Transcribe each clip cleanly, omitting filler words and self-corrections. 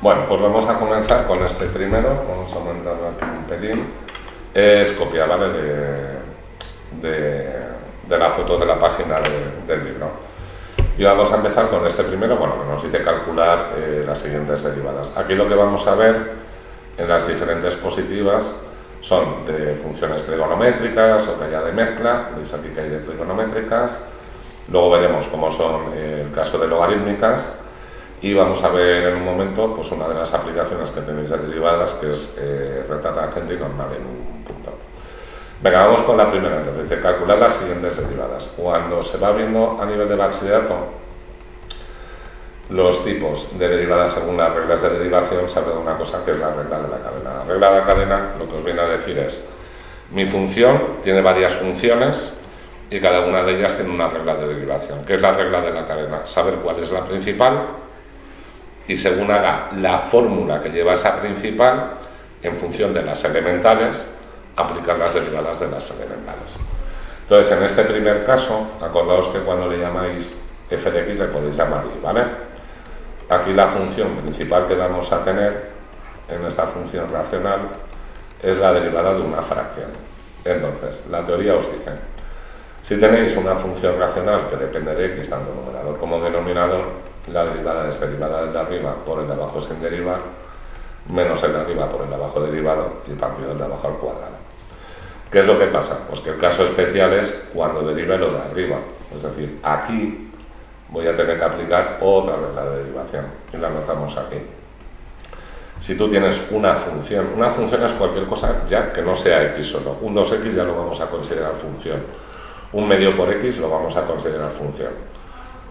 Bueno, pues vamos a comenzar con este primero. Vamos a aumentar aquí un pelín. Es copia, ¿vale? De la foto de la página del libro. Y vamos a empezar con este primero, bueno, que nos dice calcular las siguientes derivadas. Aquí lo que vamos a ver en las diferentes positivas son de funciones trigonométricas o que haya de mezcla. Veis aquí que hay de trigonométricas. Luego veremos cómo son el caso de logarítmicas. Y vamos a ver en un momento pues una de las aplicaciones que tenéis de derivadas, que es recta tangente y normal en un punto. Venga, vamos con la primera. Entonces, dice calcular las siguientes derivadas. Cuando se va viendo a nivel de bachillerato los tipos de derivadas según las reglas de derivación, se habla de una cosa que es la regla de la cadena. La regla de la cadena lo que os viene a decir es: mi función tiene varias funciones y cada una de ellas tiene una regla de derivación. ¿Qué es la regla de la cadena? Saber cuál es la principal y, según haga la fórmula que lleva esa principal, en función de las elementales, aplicar las derivadas de las elementales. Entonces, en este primer caso, acordaos que cuando le llamáis f de x le podéis llamar y, ¿vale? Aquí la función principal que vamos a tener en esta función racional es la derivada de una fracción. Entonces, la teoría os dice: si tenéis una función racional que depende de x, tanto numerador como denominador, la derivada es derivada del de arriba por el de abajo sin derivar, menos el de arriba por el de abajo derivado y partido del de abajo al cuadrado. ¿Qué es lo que pasa? Pues que el caso especial es cuando derive lo de arriba. Es decir, aquí voy a tener que aplicar otra regla de derivación y la anotamos aquí. Si tú tienes una función es cualquier cosa ya que no sea x solo. Un 2x ya lo vamos a considerar función. Un medio por x lo vamos a considerar función.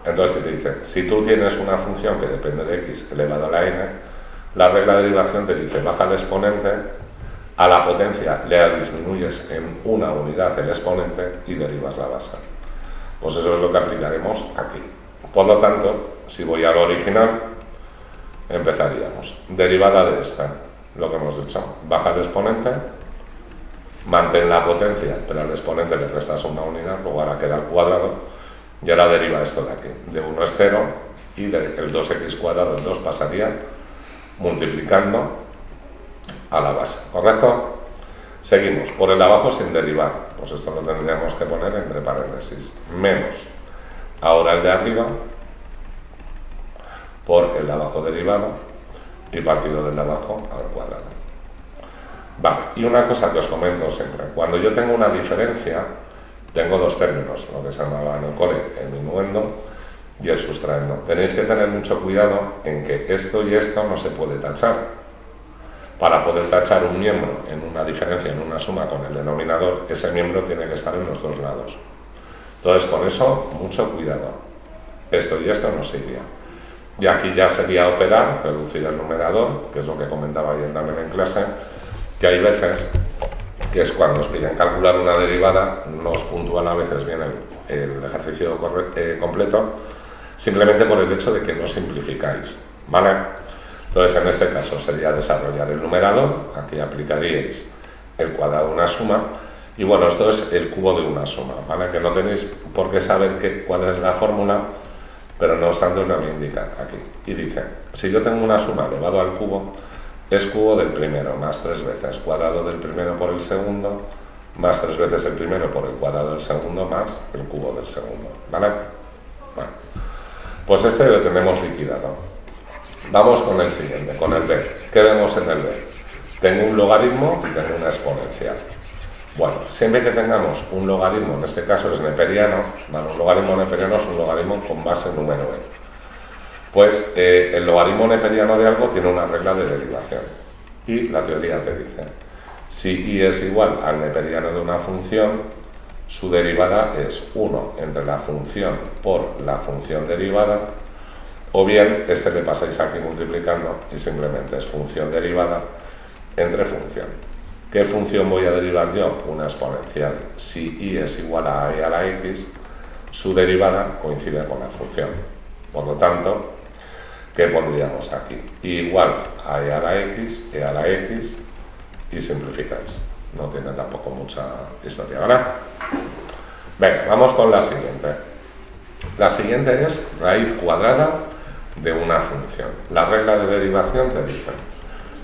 Entonces, si te dice, si tú tienes una función que depende de x elevado a la n, la regla de derivación te dice: baja el exponente, a la potencia le disminuyes en una unidad el exponente y derivas la base. Pues eso es lo que aplicaremos aquí. Por lo tanto, si voy al original, empezaríamos. Derivada de esta, lo que hemos dicho: baja el exponente, mantén la potencia, pero al exponente le restas una unidad, luego ahora queda al cuadrado, y ahora deriva esto de aquí. De 1 es 0 y del 2x cuadrado, el 2 pasaría multiplicando a la base, ¿correcto? Seguimos, por el de abajo sin derivar, pues esto lo tendríamos que poner entre paréntesis, menos ahora el de arriba por el de abajo derivado y partido del de abajo al cuadrado. Vale, y una cosa que os comento siempre: cuando yo tengo una diferencia, tengo dos términos, lo que se llamaba en el cole el minuendo y el sustraendo. Tenéis que tener mucho cuidado en que esto y esto no se puede tachar. Para poder tachar un miembro en una diferencia, en una suma con el denominador, ese miembro tiene que estar en los dos lados. Entonces, con eso, mucho cuidado. Esto y esto no se iría. Y aquí ya sería operar, reducir el numerador, que es lo que comentaba ayer también en clase, que hay veces que es cuando os piden calcular una derivada, no os puntúan a veces bien el ejercicio completo, simplemente por el hecho de que no simplificáis, ¿vale? Entonces, en este caso sería desarrollar el numerador. Aquí aplicaríais el cuadrado de una suma, y bueno, esto es el cubo de una suma, ¿vale? Que no tenéis por qué saber cuál es la fórmula, pero no obstante os la voy a indicar aquí. Y dice: si yo tengo una suma elevado al cubo, es cubo del primero más 3 veces cuadrado del primero por el segundo, más 3 veces el primero por el cuadrado del segundo, más el cubo del segundo, ¿vale? Bueno, pues este lo tenemos liquidado. Vamos con el siguiente, con el b. ¿Qué vemos en el b? Tengo un logaritmo y tengo una exponencial. Bueno, siempre que tengamos un logaritmo, en este caso es neperiano, bueno, un logaritmo neperiano es un logaritmo con base número n. Pues el logaritmo neperiano de algo tiene una regla de derivación. Y la teoría te dice: si y es igual al neperiano de una función, su derivada es 1 entre la función por la función derivada, o bien este le pasáis aquí multiplicando y simplemente es función derivada entre función. ¿Qué función voy a derivar yo? Una exponencial. Si y es igual a e a la x, su derivada coincide con la función. Por lo tanto, ¿qué pondríamos aquí? Igual a e a la x y simplificáis. No tiene tampoco mucha historia, ¿verdad? Venga, vamos con la siguiente. La siguiente es raíz cuadrada de una función. La regla de derivación te dice,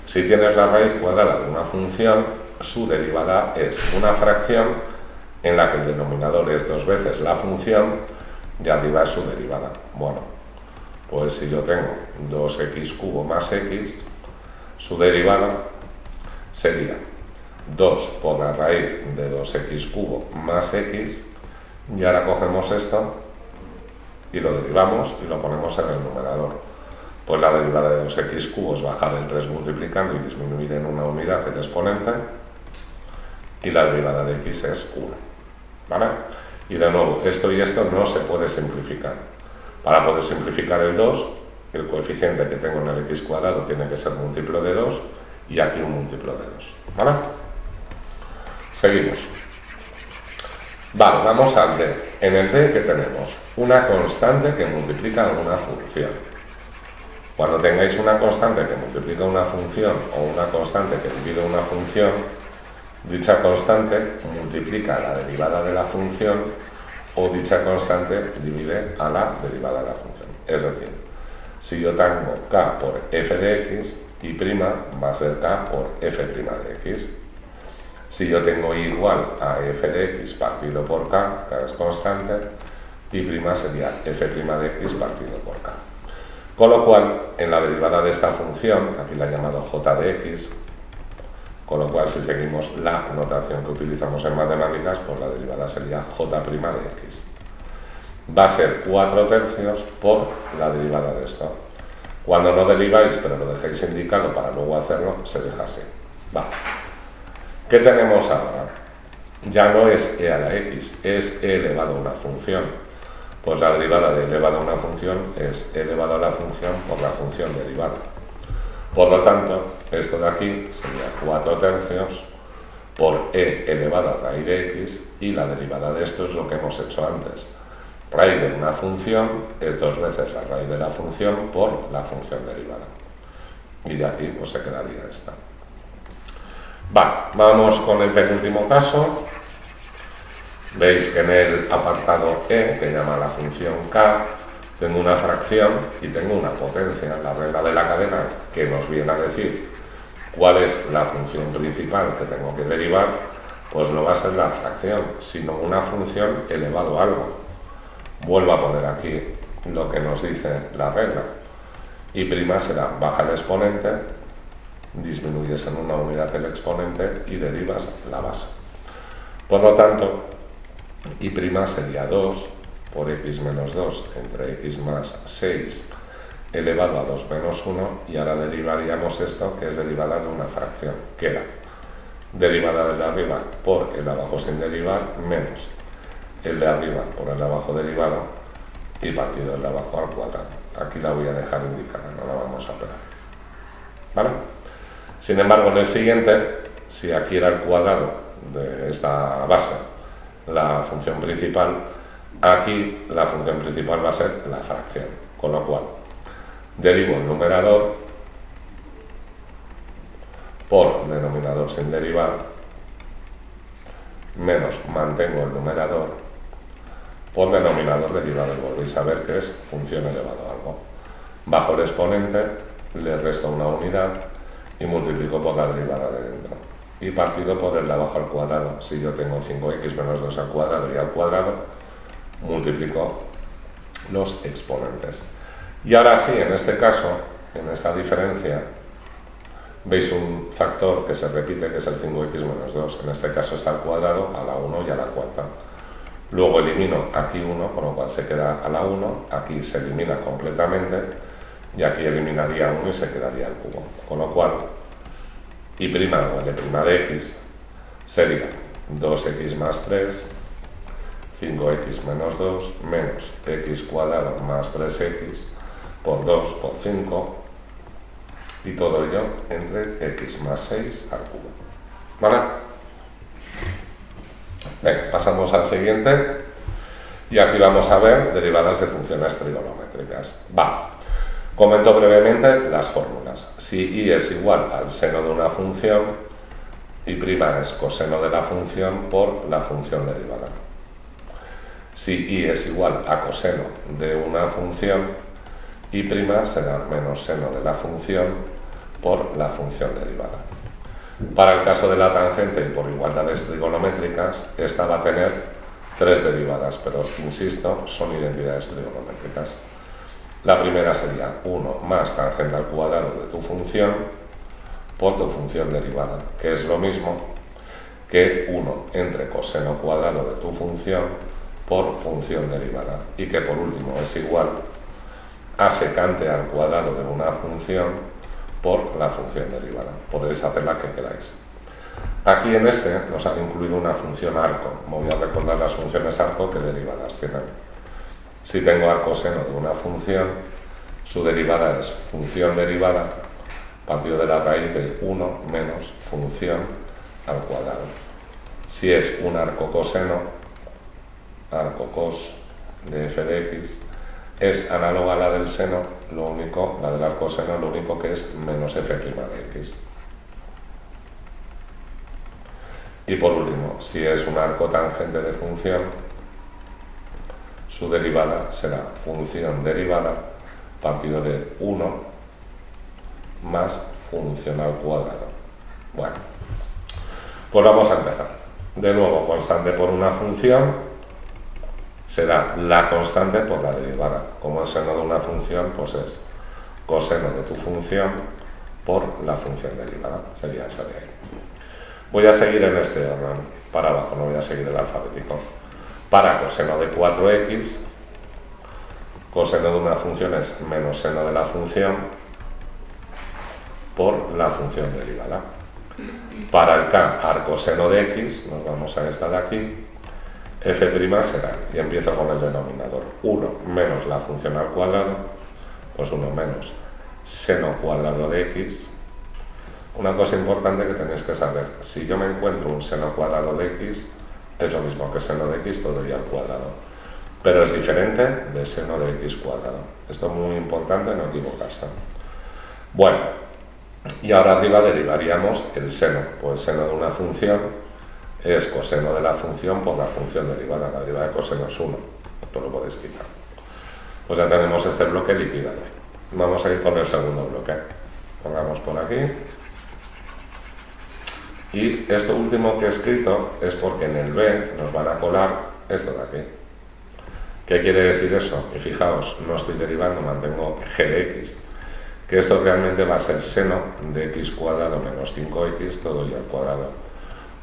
si tienes la raíz cuadrada de una función, su derivada es una fracción en la que el denominador es 2 veces la función y arriba es su derivada. Bueno, pues si yo tengo 2x cubo más x, su derivada sería 2 por la raíz de 2x cubo más x, y ahora cogemos esto y lo derivamos y lo ponemos en el numerador. Pues la derivada de 2x cubo es bajar el 3 multiplicando y disminuir en una unidad el exponente, y la derivada de x es 1, ¿vale? Y de nuevo, esto y esto no se puede simplificar. Para poder simplificar el 2, el coeficiente que tengo en el x cuadrado tiene que ser múltiplo de 2, y aquí un múltiplo de 2, ¿vale? Seguimos. Vale, vamos al d. En el d, ¿qué tenemos? Una constante que multiplica una función. Cuando tengáis una constante que multiplica una función o una constante que divide una función, dicha constante multiplica la derivada de la función o dicha constante divide a la derivada de la función. Es decir, si yo tengo k por f de x, y' va a ser k por f' de x. Si yo tengo y igual a f de x partido por k, que es constante, y' sería f' de x partido por k. Con lo cual, en la derivada de esta función, aquí la he llamado j de x, con lo cual si seguimos la notación que utilizamos en matemáticas, pues la derivada sería j' de x. Va a ser 4/3 por la derivada de esto. Cuando no deriváis, pero lo dejéis indicado para luego hacerlo, se deja así. Vale. ¿Qué tenemos ahora? Ya no es e a la x, es e elevado a una función. Pues la derivada de e elevado a una función es e elevado a la función por la función derivada. Por lo tanto, esto de aquí sería 4/3 por e elevado a raíz de x, y la derivada de esto es lo que hemos hecho antes. Raíz de una función es 2 veces la raíz de la función por la función derivada. Y de aquí pues se quedaría esta. Vale, vamos con el penúltimo caso. Veis que en el apartado e, que llama la función k, tengo una fracción y tengo una potencia, la regla de la cadena, que nos viene a decir cuál es la función principal que tengo que derivar, pues no va a ser la fracción, sino una función elevado a algo. Vuelvo a poner aquí lo que nos dice la regla. Y' será baja el exponente, disminuyes en una unidad el exponente y derivas la base. Por lo tanto, y' sería 2 por x menos 2 entre x más 6 elevado a 2 menos 1, y ahora derivaríamos esto, que es derivada de una fracción, que era derivada del de arriba por el de abajo sin derivar, menos el de arriba por el de abajo derivado, y partido del de abajo al cuadrado. Aquí la voy a dejar indicada, no la vamos a operar. ¿Vale? Sin embargo, en el siguiente, si aquí era el cuadrado de esta base, la función principal, aquí la función principal va a ser la fracción, con lo cual derivo el numerador por denominador sin derivar, menos mantengo el numerador por denominador derivado, y volvéis a ver que es función elevado a algo. Bajo el exponente, le resto una unidad y multiplico por la derivada de dentro. Y partido por el de abajo al cuadrado. Si yo tengo 5x menos 2 al cuadrado y al cuadrado, multiplico los exponentes. Y ahora sí, en este caso, en esta diferencia, veis un factor que se repite, que es el 5x menos 2. En este caso está al cuadrado, a la 1 y a la cuarta. Luego elimino aquí 1, con lo cual se queda a la 1, aquí se elimina completamente, y aquí eliminaría 1 y se quedaría el cubo. Con lo cual, y' o l' de x sería 2x más 3, 5x menos 2, menos x cuadrado más 3x, por 2 por 5, y todo ello entre x más 6 al cubo. ¿Vale? Venga, pasamos al siguiente, y aquí vamos a ver derivadas de funciones trigonométricas. Comento brevemente las fórmulas. Si y es igual al seno de una función, y' es coseno de la función por la función derivada. Si y es igual a coseno de una función, y' será menos seno de la función por la función derivada. Para el caso de la tangente y por igualdades trigonométricas, esta va a tener 3 derivadas, pero insisto, son identidades trigonométricas. La primera sería 1 más tangente al cuadrado de tu función por tu función derivada, que es lo mismo que 1 entre coseno cuadrado de tu función por función derivada, y que por último es igual a secante al cuadrado de una función por la función derivada. Podréis hacer la que queráis. Aquí en este nos han incluido una función arco. Me voy a recordar las funciones arco que derivadas tienen. Si tengo arcoseno de una función, su derivada es función derivada partido de la raíz de 1 menos función al cuadrado. Si es un arco coseno, arco cos de f de x, es análoga a la del seno, la del arcoseno, lo único que es menos f' de x. Y por último, si es un arco tangente de función, su derivada será función derivada partido de 1 más función al cuadrado. Bueno, pues vamos a empezar. De nuevo, constante por una función será la constante por la derivada. Como el seno de una función, pues es coseno de tu función por la función derivada. Sería esa de ahí. Voy a seguir en este orden, para abajo, no voy a seguir el alfabético. Para coseno de 4x, coseno de una función es menos seno de la función por la función derivada. Para el k, arcoseno de x, nos vamos a esta de aquí, f' será, y empiezo con el denominador, 1 menos la función al cuadrado, pues 1 menos seno cuadrado de x. Una cosa importante que tenéis que saber, si yo me encuentro un seno cuadrado de x, es lo mismo que seno de x todo y al cuadrado, pero es diferente de seno de x cuadrado. Esto es muy importante, no equivocarse. Bueno, y ahora arriba derivaríamos el seno, pues el seno de una función es coseno de la función por la función derivada. La derivada de coseno es 1, esto lo podéis quitar. Pues ya tenemos este bloque liquidado. Vamos a ir con el segundo bloque. Pongamos por aquí. Y esto último que he escrito es porque en el B nos van a colar esto de aquí. ¿Qué quiere decir eso? Y fijaos, no estoy derivando, mantengo g de x, que esto realmente va a ser seno de x cuadrado menos 5x todo y al cuadrado.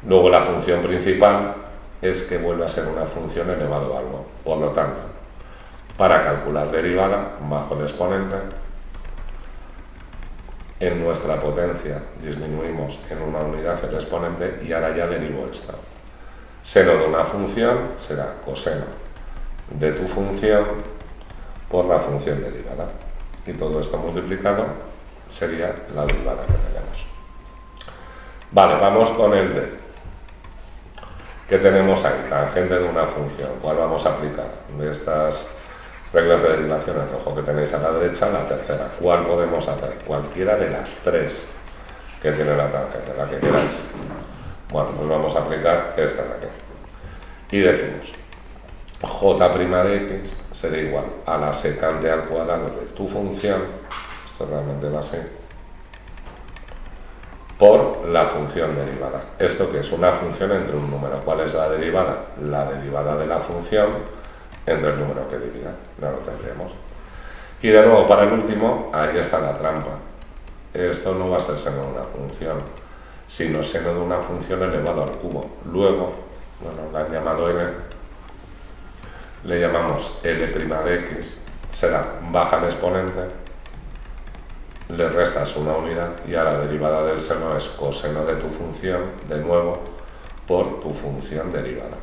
Luego la función principal es que vuelve a ser una función elevado a algo. Por lo tanto, para calcular derivada, bajo el exponente, en nuestra potencia disminuimos en una unidad el exponente y ahora ya derivo esto. Seno de una función será coseno de tu función por la función derivada. Y todo esto multiplicado sería la derivada que tenemos. Vale, vamos con el D. ¿Qué tenemos ahí? Tangente de una función. ¿Cuál vamos a aplicar? De estas reglas de derivación, el ojo que tenéis a la derecha, la tercera. ¿Cuál podemos hacer? Cualquiera de las 3 que tiene la tangente, la que queráis. Bueno, pues vamos a aplicar esta de aquí. Y decimos, j' de x será igual a la secante al cuadrado de tu función, esto realmente va así, por la función derivada. Esto que es una función entre un número. ¿Cuál es la derivada? La derivada de la función entre el número que divida. No lo tendríamos. Y de nuevo, para el último, ahí está la trampa. Esto no va a ser seno de una función, sino seno de una función elevado al cubo. Luego, bueno, la han llamado n, le llamamos L' de x, será baja el exponente, le restas una unidad y a la derivada del seno es coseno de tu función, de nuevo, por tu función derivada.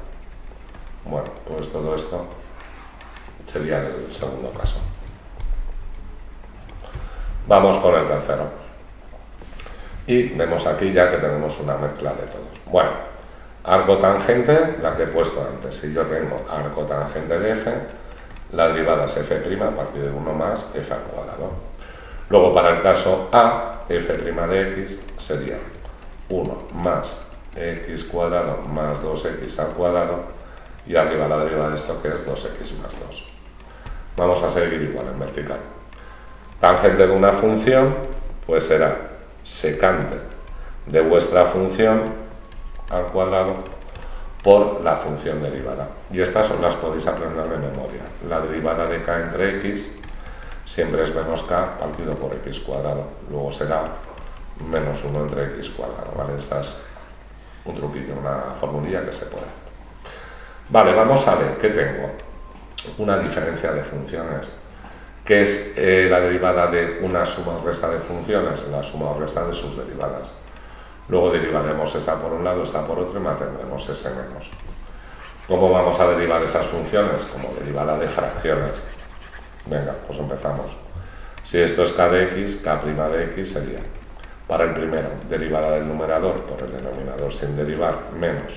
Bueno, pues todo esto sería el segundo caso. Vamos con el tercero. Y vemos aquí ya que tenemos una mezcla de todo. Bueno, arco tangente, la que he puesto antes. Si yo tengo arco tangente de f, la derivada es f' partido de 1 más f al cuadrado. Luego, para el caso A, f' de x sería 1 más x cuadrado más 2x al cuadrado y arriba la derivada de esto que es 2x más 2. Vamos a seguir igual en vertical. tangente de una función, pues será secante de vuestra función al cuadrado por la función derivada. Y estas os las podéis aprender de memoria. La derivada de k entre x siempre es menos k partido por x cuadrado. Luego será menos 1 entre x cuadrado, ¿vale? Esta es un truquillo, una formulilla que se puede hacer. Vale, vamos a ver, ¿qué tengo? Una diferencia de funciones, que es la derivada de una suma o resta de funciones, la suma o resta de sus derivadas. Luego derivaremos esta por un lado, esta por otro y mantendremos ese menos. ¿Cómo vamos a derivar esas funciones? Como derivada de fracciones. Venga, pues empezamos. Si esto es k de x, k' de x sería, para el primero, derivada del numerador por el denominador sin derivar, menos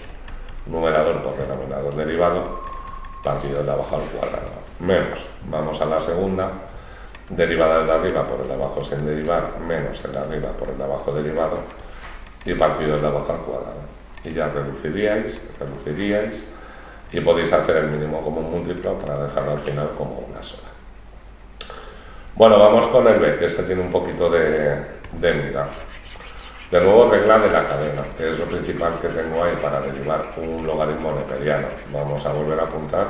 numerador por denominador derivado, partido de abajo al cuadrado, menos, vamos a la segunda, derivada del de arriba por el de abajo sin derivar, menos el de arriba por el de abajo derivado, y partido de abajo al cuadrado. Y ya reduciríais, y podéis hacer el mínimo común múltiplo para dejarlo al final como una sola. Bueno, vamos con el b, que este tiene un poquito de mira. De nuevo, regla de la cadena, que es lo principal que tengo ahí para derivar un logaritmo neperiano. Vamos a volver a apuntar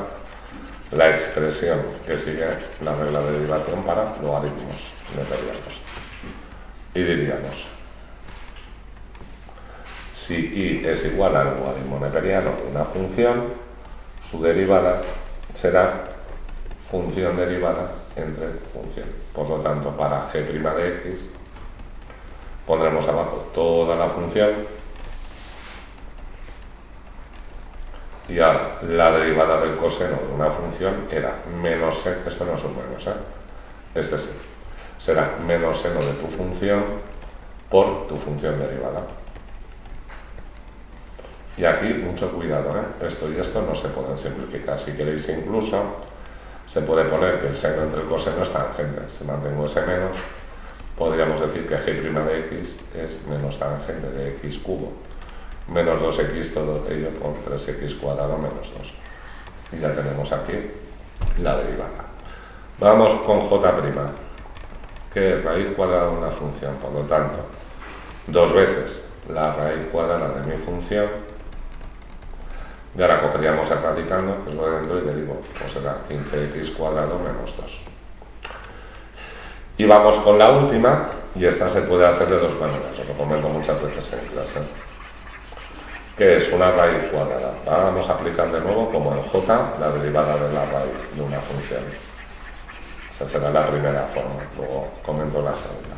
la expresión que sigue la regla de derivación para logaritmos neperianos. Y diríamos, si y es igual al logaritmo neperiano de una función, su derivada será función derivada entre función. Por lo tanto, para g' de x, pondremos abajo toda la función y ahora la derivada del coseno de una función era menos seno, esto no es un menos, este sí, será menos seno de tu función por tu función derivada. Y aquí mucho cuidado, esto y esto no se pueden simplificar. Si queréis incluso se puede poner que el seno entre el coseno es tangente. Si mantengo ese menos, podríamos decir que g' de x es menos tangente de x cubo, menos 2x todo ello por 3x cuadrado menos 2. Y ya tenemos aquí la derivada. Vamos con j', que es raíz cuadrada de una función, por lo tanto, 2 veces la raíz cuadrada de mi función. Y ahora cogeríamos el radicando, que es lo de dentro, y derivo, pues será 15x cuadrado menos 2. Y vamos con la última, y esta se puede hacer de dos maneras, os lo comento muchas veces en clase, que es una raíz cuadrada. Vamos a aplicar de nuevo, como en j, la derivada de la raíz de una función. Esa será la primera forma, luego comento la segunda.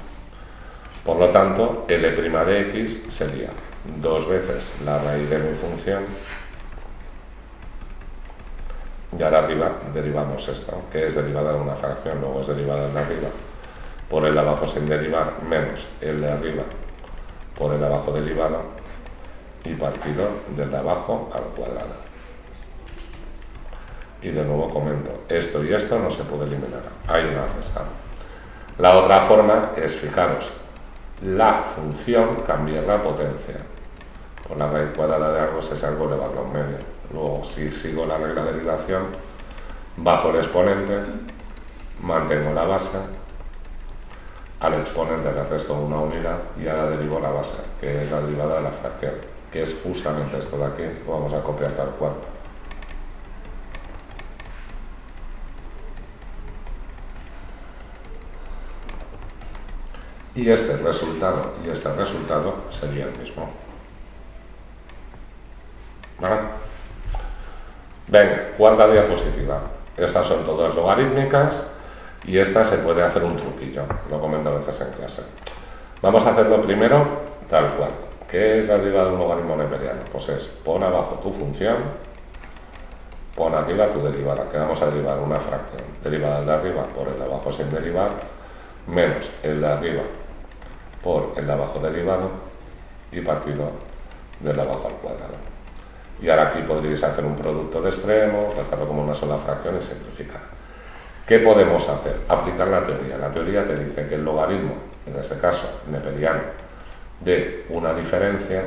Por lo tanto, L' de x sería 2 veces la raíz de mi función, y ahora arriba derivamos esto, que es derivada de una fracción, luego es derivada de arriba por el de abajo sin derivar, menos el de arriba por el de abajo derivado, y partido del de abajo al cuadrado. Y de nuevo comento, esto y esto no se puede eliminar, hay una resta. La otra forma es, fijaros, la función cambiar la potencia. Con la raíz cuadrada de algo es algo elevarlo en medio. Luego, si sigo la regla de derivación, bajo el exponente, mantengo la base, al exponente le resto una unidad y ahora derivo la base, que es la derivada de la fracción, que es justamente esto de aquí. Lo vamos a copiar tal cual. Y este resultado y este resultado sería el mismo. ¿Vale? Venga, cuarta diapositiva. Estas son todas logarítmicas y esta se puede hacer un truquillo, lo comento a veces en clase. Vamos a hacerlo primero tal cual. ¿Qué es la derivada de un logaritmo neperiano? Pues es, pon abajo tu función, pon arriba tu derivada, que vamos a derivar una fracción. Derivada del de arriba por el de abajo sin derivar, menos el de arriba por el de abajo derivado, y partido del de abajo al cuadrado. Y ahora aquí podríais hacer un producto de extremos, dejarlo como una sola fracción y simplificar. ¿Qué podemos hacer? Aplicar la teoría. La teoría te dice que el logaritmo, en este caso neperiano, de una diferencia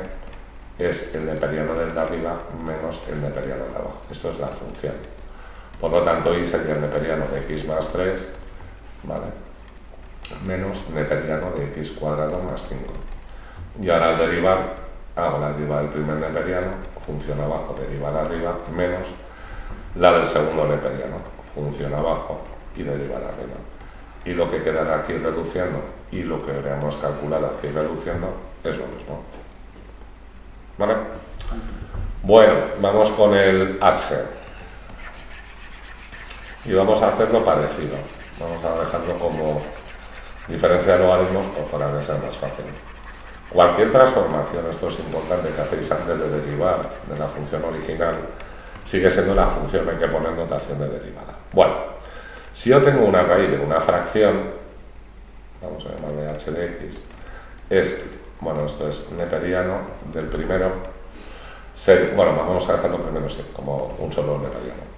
es el neperiano del de arriba menos el neperiano del de abajo. Esto es la función. Por lo tanto, y sería el neperiano de x más 3, ¿vale? menos neperiano de x cuadrado más 5. Y ahora al derivar, hago la derivada del primer neperiano, función abajo, derivada arriba, menos la del segundo neperiano, función abajo y derivada arriba. Y lo que quedará aquí reduciendo y lo que habríamos calculado aquí reduciendo es lo mismo. ¿Vale? Bueno, vamos con el h. Y vamos a hacerlo parecido. Vamos a dejarlo como diferencia de logaritmos para que sea más fácil. Cualquier transformación, esto es importante, que hacéis antes de derivar de la función original, sigue siendo la función, hay que poner notación de derivada. Bueno, si yo tengo una raíz de una fracción, vamos a llamarle h de x, bueno, esto es neperiano del primero, bueno, vamos a dejarlo primero así, como un solo neperiano.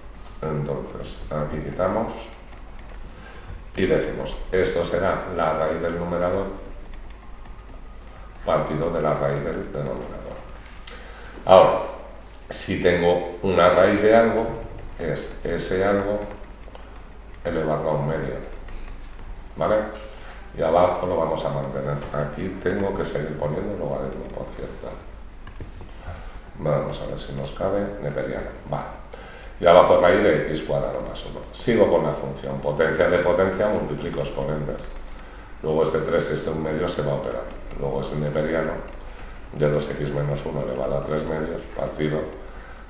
Entonces, aquí quitamos y decimos, esto será la raíz del numerador partido de la raíz del denominador. Ahora, si tengo una raíz de algo, es ese algo elevado a un medio, ¿vale? Y abajo lo vamos a mantener. Aquí tengo que seguir poniendo logaritmo, por cierto. Vamos a ver si nos cabe, neperiano, vale. Y abajo raíz de x cuadrado más 1. Sigo con la función, potencia de potencia, multiplico exponentes. Luego este 3 y este 1 medio se va a operar. Luego es neperiano de 2x menos 1 elevado a 3 medios partido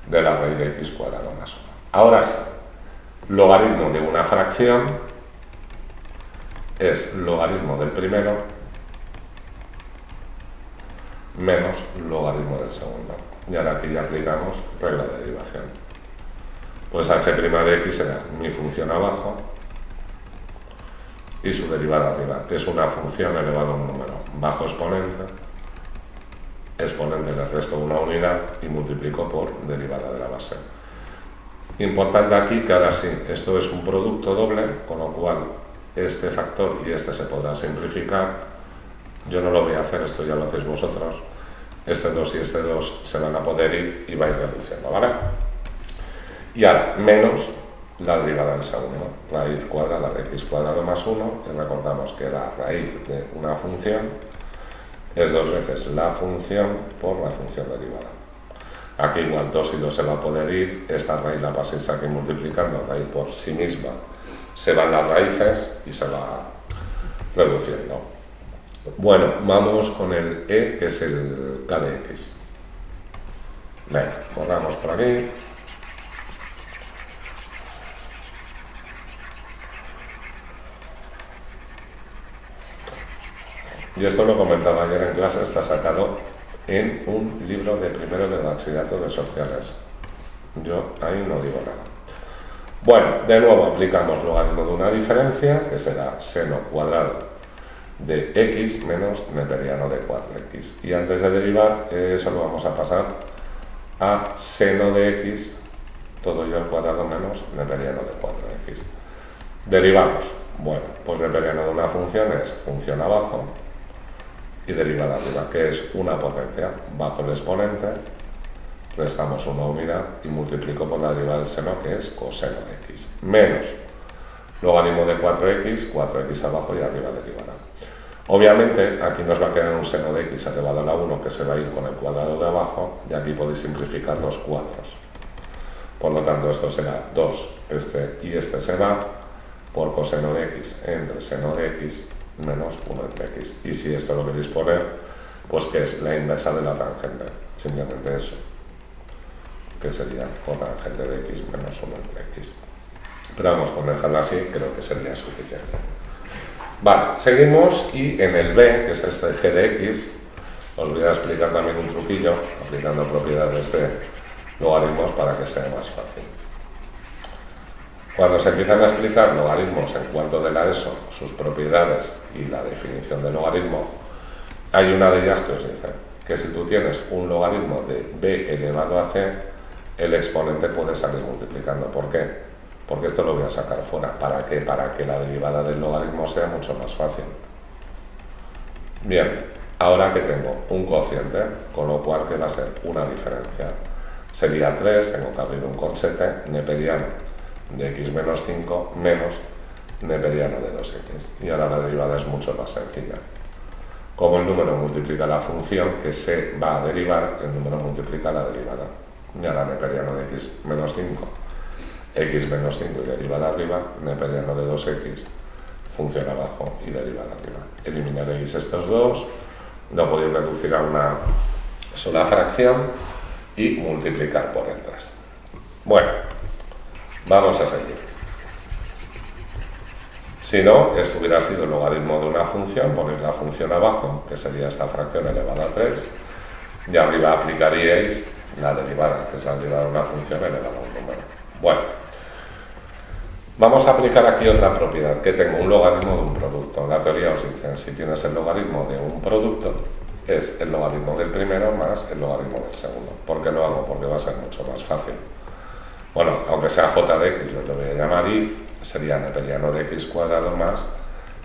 de la raíz de x cuadrado más 1. Ahora sí, logaritmo de una fracción es logaritmo del primero menos logaritmo del segundo. Y ahora aquí ya aplicamos regla de derivación. Pues h' de x será mi función abajo y su derivada arriba, que es una función elevado a un número. Bajo exponente, exponente le resto una unidad y multiplico por derivada de la base. Importante aquí que ahora sí, esto es un producto doble, con lo cual este factor y este se podrá simplificar. Yo no lo voy a hacer, esto ya lo hacéis vosotros. Este 2 y este 2 se van a poder ir y vais reduciendo, ¿vale? Y ahora, menos la derivada del segundo, raíz cuadrada de x cuadrado más 1, y recordamos que la raíz de una función es 2 veces la función por la función derivada. Aquí igual 2 y 2 se va a poder ir, esta raíz la paséis aquí multiplicando, raíz por sí misma, se van las raíces y se va reduciendo. Bueno, vamos con el e, que es el k de x. Venga, borramos por aquí. Y esto lo comentaba ayer en clase, está sacado en un libro de primero de bachillerato de sociales. Yo ahí no digo nada. Bueno, de nuevo aplicamos logaritmo de una diferencia, que será seno cuadrado de x menos neperiano de 4x. Y antes de derivar, eso lo vamos a pasar a seno de x, todo yo al cuadrado menos neperiano de 4x. Derivamos. Bueno, pues neperiano de una función es función abajo y derivada arriba, que es una potencia. Bajo el exponente, restamos una unidad y multiplico por la derivada del seno, que es coseno de x, menos logaritmo de 4x, 4x abajo y arriba derivada. Obviamente, aquí nos va a quedar un seno de x elevado a la 1 que se va a ir con el cuadrado de abajo, y aquí podéis simplificar los cuadros. Por lo tanto, esto será 2, este y este se va, por coseno de x entre seno de x menos 1 entre x. Y si esto lo queréis poner, pues que es la inversa de la tangente, simplemente eso, que sería cotangente de x menos 1 entre x. Pero vamos, con dejarla así, creo que sería suficiente. Vale, seguimos, y en el b, que es este g de x, os voy a explicar también un truquillo, aplicando propiedades de logaritmos para que sea más fácil. Cuando se empiezan a explicar logaritmos en cuanto de la ESO, sus propiedades y la definición de logaritmo, hay una de ellas que os dice que si tú tienes un logaritmo de b elevado a c, el exponente puede salir multiplicando. ¿Por qué? Porque esto lo voy a sacar fuera. ¿Para qué? Para que la derivada del logaritmo sea mucho más fácil. Bien, ahora que tengo un cociente, con lo cual que va a ser una diferencia. Sería 3, tengo que abrir un colchete neperiano de x menos 5 menos neperiano de 2x. Y ahora la derivada es mucho más sencilla. Como el número multiplica la función que se va a derivar, el número multiplica la derivada. Y ahora neperiano de x menos 5, x menos 5 y derivada arriba, neperiano de 2x, función abajo y derivada arriba. Eliminaréis estos dos, lo podéis reducir a una sola fracción y multiplicar por el 3. Bueno, vamos a seguir. Si no, esto hubiera sido el logaritmo de una función, ponéis la función abajo, que sería esta fracción elevada a 3, y arriba aplicaríais la derivada, que es la derivada de una función elevada a un número. Bueno, vamos a aplicar aquí otra propiedad, que tengo un logaritmo de un producto. En la teoría os dicen, si tienes el logaritmo de un producto, es el logaritmo del primero más el logaritmo del segundo. ¿Por qué lo hago? Porque va a ser mucho más fácil. Bueno, aunque sea j de x, lo voy a llamar y, sería neperiano de x cuadrado más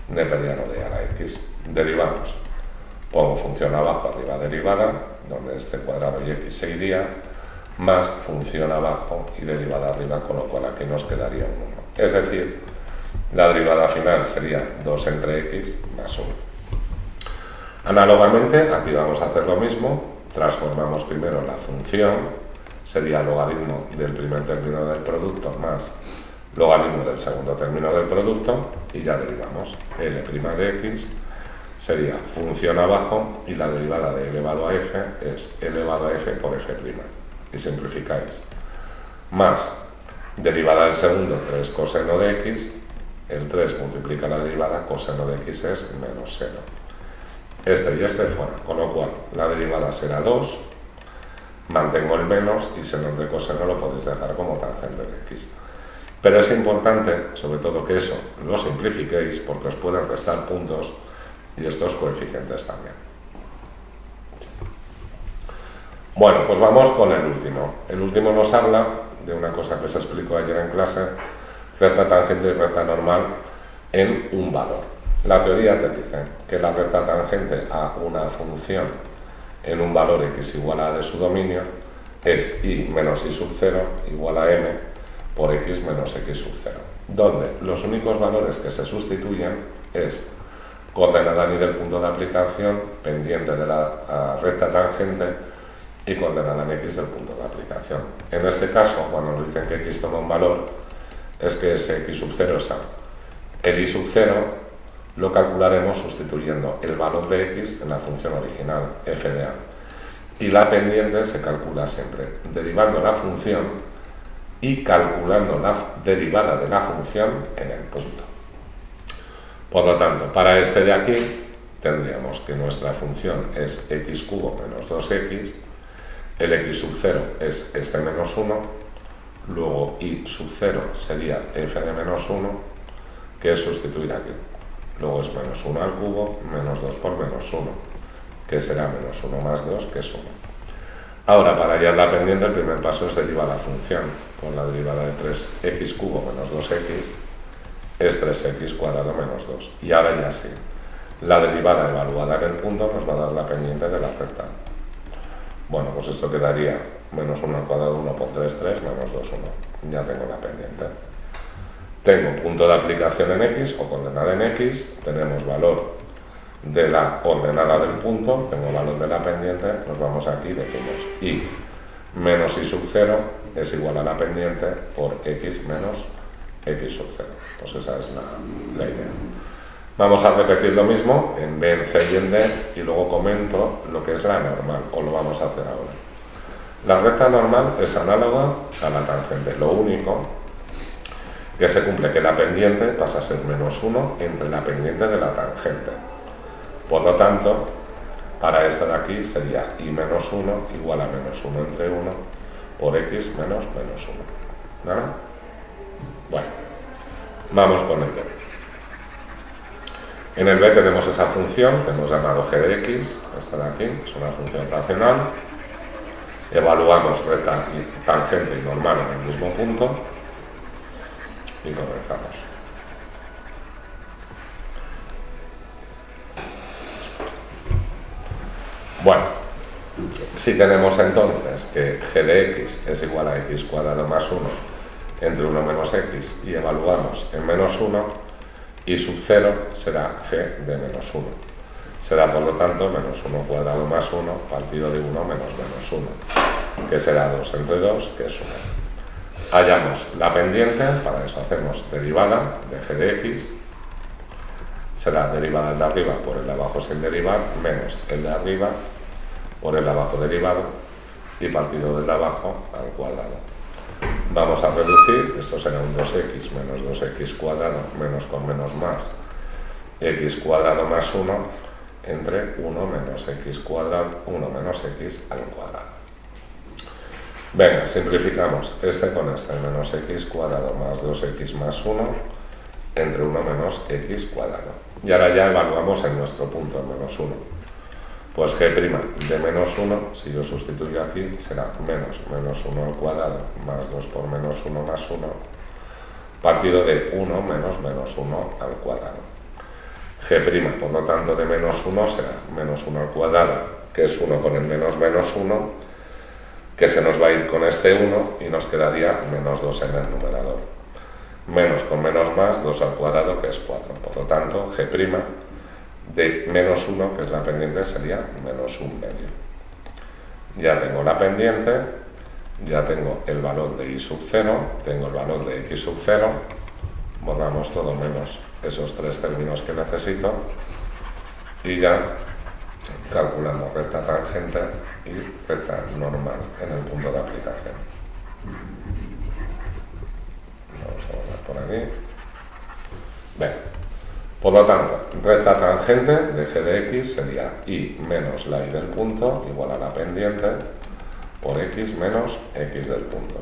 neperiano de a la x. Derivamos. Pongo función abajo, arriba derivada, donde este cuadrado y x se iría, más función abajo y derivada arriba, con lo cual aquí nos quedaría un 1. Es decir, la derivada final sería 2 entre x más 1. Análogamente, aquí vamos a hacer lo mismo, transformamos primero la función, sería logaritmo del primer término del producto más logaritmo del segundo término del producto y ya derivamos. L' de x sería función abajo y la derivada de elevado a f es elevado a f por f'. Y simplificáis. Más derivada del segundo, 3 coseno de x, el 3 multiplica la derivada, coseno de x es menos 0. Este y este fuera, con lo cual la derivada será 2, mantengo el menos y seno de coseno lo podéis dejar como tangente de x. Pero es importante, sobre todo, que eso lo simplifiquéis porque os pueden restar puntos y estos coeficientes también. Bueno, pues vamos con el último. El último nos habla de una cosa que se explicó ayer en clase, recta tangente y recta normal en un valor. La teoría te dice que la recta tangente a una función en un valor x igual a de su dominio es y menos y sub 0 igual a m por x menos x sub 0, donde los únicos valores que se sustituyen es coordenada ni del punto de aplicación, pendiente de la recta tangente y coordenada en x del punto de aplicación. En este caso, cuando nos dicen que x toma un valor, es que ese x sub 0 es a. El y sub 0 lo calcularemos sustituyendo el valor de x en la función original, f de a. Y la pendiente se calcula siempre derivando la función y calculando la derivada de la función en el punto. Por lo tanto, para este de aquí tendríamos que nuestra función es x cubo menos 2x, el x sub 0 es este menos 1, luego y sub 0 sería f de menos 1, que es sustituir aquí. Luego es menos 1 al cubo, menos 2 por menos 1, que será menos 1 más 2, que es 1. Ahora, para hallar la pendiente, el primer paso es derivar la función. Con la derivada de 3x cubo menos 2x es 3x cuadrado menos 2. Y ahora ya sí, la derivada evaluada en el punto nos va a dar la pendiente de la recta. Bueno, pues esto quedaría menos 1 al cuadrado, 1 por 3, 3, menos 2, 1. Ya tengo la pendiente. Tengo punto de aplicación en x o coordenada en x, tenemos valor de la ordenada del punto, tengo valor de la pendiente, nos vamos aquí y decimos y menos y sub 0 es igual a la pendiente por x menos x sub 0. Pues esa es la idea. Vamos a repetir lo mismo en b, en c y en d y luego comento lo que es la normal, o lo vamos a hacer ahora. La recta normal es análoga a la tangente, lo único que se cumple que la pendiente pasa a ser menos 1 entre la pendiente de la tangente. Por lo tanto, para esto de aquí sería y menos 1 igual a menos 1 entre 1 por x menos menos 1. ¿Vale? Bueno, vamos con el b. En el b tenemos esa función que hemos llamado g de x, esta de aquí, es una función racional. Evaluamos recta y tangente y normal en el mismo punto y comenzamos. Bueno, si tenemos entonces que g de x es igual a x cuadrado más 1 entre 1 menos x y evaluamos en menos 1, y sub 0 será g de menos 1. Será por lo tanto menos 1 cuadrado más 1 partido de 1 menos 1, que será 2 entre 2, que es 1. Hallamos la pendiente, para eso hacemos derivada de g de x, será derivada del de arriba por el de abajo sin derivar, menos el de arriba por el de abajo derivado y partido del de abajo al cuadrado. Vamos a reducir, esto será un 2x menos 2x cuadrado menos con menos más x cuadrado más 1 entre 1 menos x cuadrado, 1 menos x al cuadrado. Venga, simplificamos este con este, menos x cuadrado más 2x más 1 entre 1 menos x cuadrado. Y ahora ya evaluamos en nuestro punto menos 1. Pues g' de menos 1, si yo sustituyo aquí, será menos 1 al cuadrado más 2 por menos 1 más 1, partido de 1 menos 1 al cuadrado. G', por lo tanto, de menos 1 será menos 1 al cuadrado, que es 1 con el menos 1, que se nos va a ir con este 1 y nos quedaría menos 2 en el numerador. Menos con menos más, 2 al cuadrado, que es 4. Por lo tanto, g' de menos 1, que es la pendiente, sería menos 1 medio. Ya tengo la pendiente, ya tengo el valor de y sub 0, tengo el valor de x sub 0, borramos todo menos esos tres términos que necesito y ya calculamos recta tangente y recta normal en el punto de aplicación. Vamos a borrar por aquí. Bien. Por lo tanto, recta tangente de g de x sería y menos la y del punto igual a la pendiente por x menos x del punto.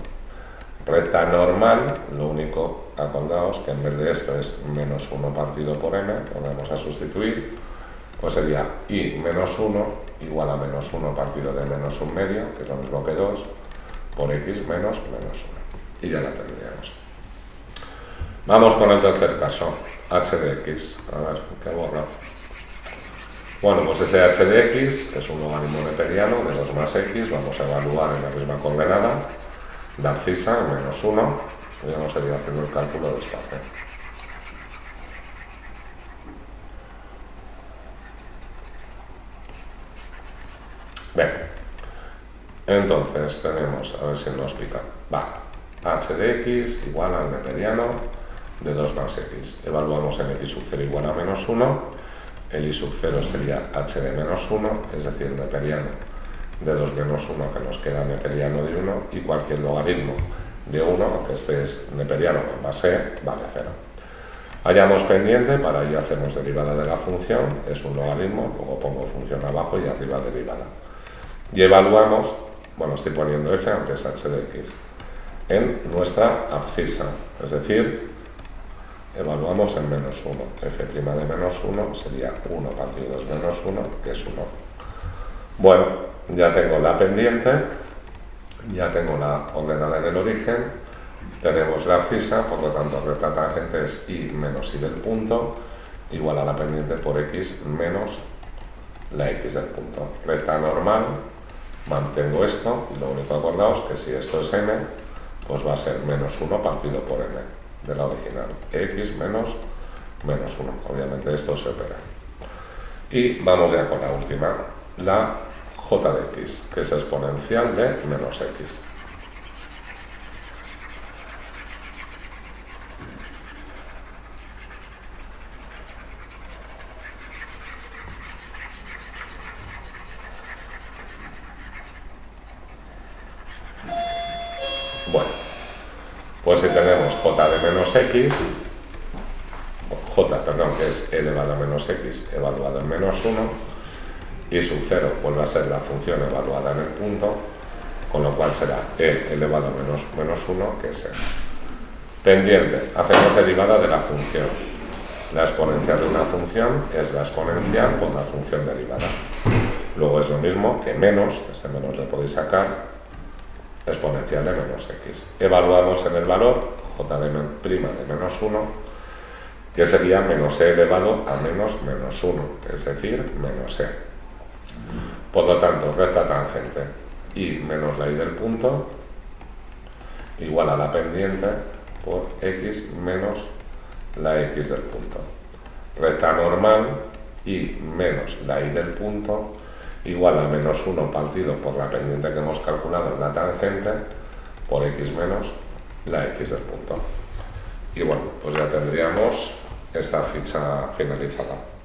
Recta normal, lo único, acordaos que en vez de esto es menos 1 partido por m, lo vamos a sustituir, pues sería y menos 1 igual a menos 1 partido de menos 1 medio, que es lo mismo que 2, por x menos 1. Y ya la tendríamos. Vamos con el tercer caso, h de x. A ver, ¿qué borra? Bueno, pues ese h de x es un logaritmo neperiano de 2 más x, vamos a evaluar en la misma coordenada, la abscisa en menos 1, y vamos a ir haciendo el cálculo despacio. Bien, entonces tenemos, a ver si nos pica, h de x igual al neperiano de 2 más x. Evaluamos en x sub 0 igual a menos 1, el y sub 0 sería h de menos 1, es decir, neperiano de 2 menos 1, que nos queda neperiano de 1, y cualquier logaritmo de 1, aunque este es neperiano con base e, vale 0. Hallamos pendiente, para ello hacemos derivada de la función, es un logaritmo, luego pongo función abajo y arriba derivada. Y evaluamos, bueno, estoy poniendo f, aunque es h de x, en nuestra abscisa, es decir, evaluamos en menos 1. f' de menos 1 sería 1 partido 2 menos 1, que es 1. Bueno, ya tengo la pendiente, ya tengo la ordenada en el origen, tenemos la abscisa, por lo tanto recta tangente es y menos y del punto, igual a la pendiente por x menos la x del punto. Recta normal, mantengo esto, y lo único acordaos que si esto es m, pues va a ser menos 1 partido por m. De la original, x menos 1. Obviamente esto se opera. Y vamos ya con la última, la j de x, que es exponencial de menos x. Bueno, pues si tenemos j de menos x, que es e elevado a menos x evaluado en menos 1, y sub 0 vuelve a ser la función evaluada en el punto, con lo cual será e elevado a menos 1, que es e. Pendiente, hacemos derivada de la función. La exponencial de una función es la exponencial por la función derivada. Luego es lo mismo que menos, este menos le podéis sacar, exponencial de menos x. Evaluamos en el valor j de menos 1, que sería menos e elevado a menos 1, es decir, menos e. Por lo tanto, recta tangente y menos la y del punto igual a la pendiente por x menos la x del punto. recta normal y menos la y del punto igual a menos 1 partido por la pendiente que hemos calculado en la tangente por x menos la x del punto. Y bueno, pues ya tendríamos esta ficha finalizada.